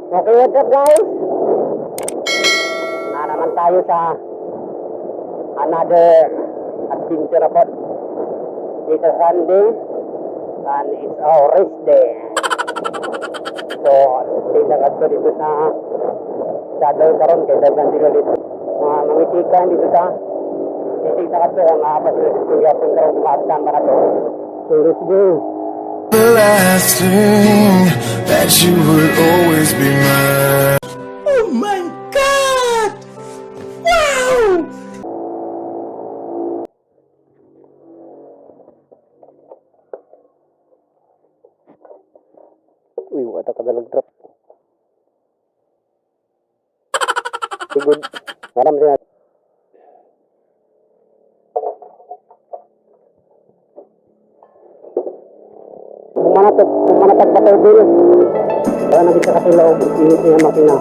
Okay, what's up guys? Naman tayo sa another adventure report. It's a Sunday and it's our rest day. So, tingnan ko dito sa Shadow karon kay dagan dito dito. Mamitikan dito sa tingnan ko ang napasunod dito yapon karon kumakan para to. So, let's go. The last thing that you would always be mine. Oh my God! Wow! Uy, wata ka dalag drop. Good. Maram siya. Kumanatag pa tayo dito. Kaya nakita ka sila, init niya makina.